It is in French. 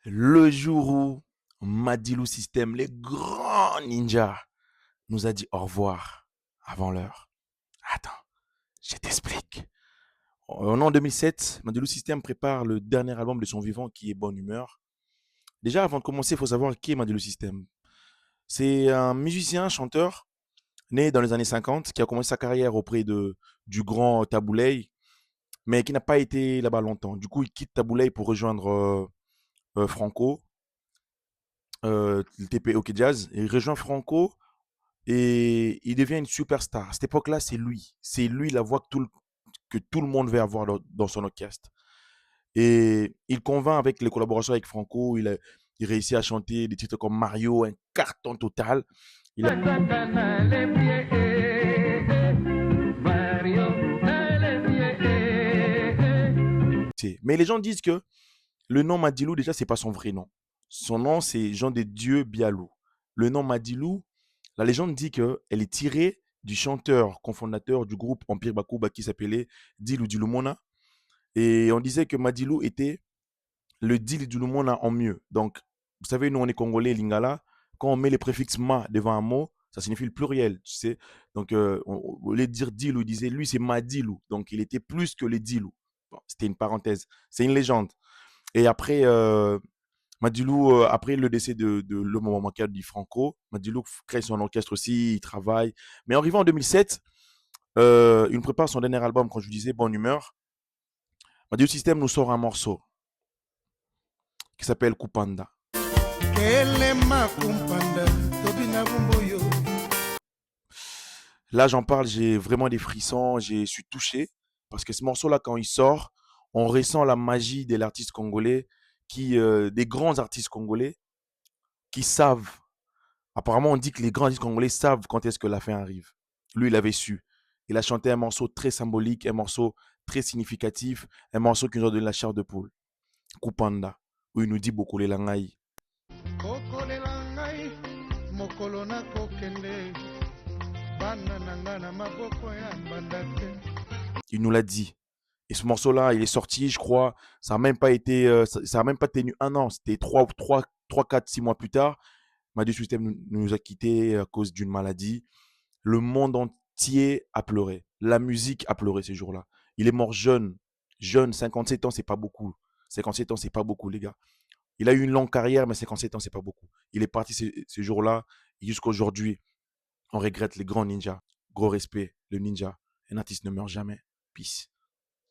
Le jour où Madilou System, les grands ninjas, nous a dit au revoir avant l'heure. Attends, je t'explique. En an 2007, Madilou System prépare le dernier album de son vivant qui est Bonne Humeur. Déjà, avant de commencer, il faut savoir qui est Madilou System. C'est un musicien, chanteur, né dans les années 50, qui a commencé sa carrière auprès du grand Taboulay, mais qui n'a pas été là-bas longtemps. Du coup, il quitte Taboulay pour rejoindre Franco, le TP OK Jazz. Il rejoint Franco et il devient une superstar. À cette époque-là, c'est lui. C'est lui la voix que tout le monde veut avoir dans son orchestre. Et il convainc avec les collaborations avec Franco. Il réussit à chanter des titres comme Mario, un carton total. Il a... Mais les gens disent que le nom Madilou, déjà, c'est pas son vrai nom. Son nom, c'est Jean de Dieu Bialou. Le nom Madilou, la légende dit qu'elle est tirée du chanteur cofondateur du groupe Empire Bakuba qui s'appelait Dilou Dilumona. Et on disait que Madilou était le Dilou Dilumona en mieux. Donc, vous savez, nous, on est congolais, lingala. Quand on met les préfixes ma devant un mot, ça signifie le pluriel, tu sais. Donc, au lieu de dire Dilou, il disait, lui, c'est Madilou. Donc, il était plus que les Dilou. Bon, c'était une parenthèse. C'est une légende. Et après, Madilou, après le décès de l'homme manqué du Franco, Madilou crée son orchestre aussi, il travaille. Mais en arrivant en 2007, il prépare son dernier album, quand je vous disais, Bonne Humeur. Madilou System nous sort un morceau qui s'appelle Kupanda. Là, j'en parle, j'ai vraiment des frissons, je suis touché. Parce que ce morceau-là, quand il sort, on ressent la magie de l'artiste congolais, des grands artistes congolais qui savent. Apparemment, on dit que les grands artistes congolais savent quand est-ce que la fin arrive. Lui, il avait su. Il a chanté un morceau très symbolique, un morceau très significatif, un morceau qui nous a donné la chair de poule. Kupanda, où il nous dit beaucoup les langaï. Il nous l'a dit. Et ce morceau-là, il est sorti, je crois, ça n'a même pas été, ça a même pas tenu un an. C'était 4, 6 mois plus tard. Madu System nous a quittés à cause d'une maladie. Le monde entier a pleuré. La musique a pleuré ces jours-là. Il est mort jeune. Jeune, 57 ans, c'est pas beaucoup. 57 ans, c'est pas beaucoup, les gars. Il a eu une longue carrière, mais 57 ans, c'est pas beaucoup. Il est parti ces jours-là. Et jusqu'à aujourd'hui, on regrette les grands ninjas. Gros respect, le ninja. Un artiste ne meurt jamais. Peace.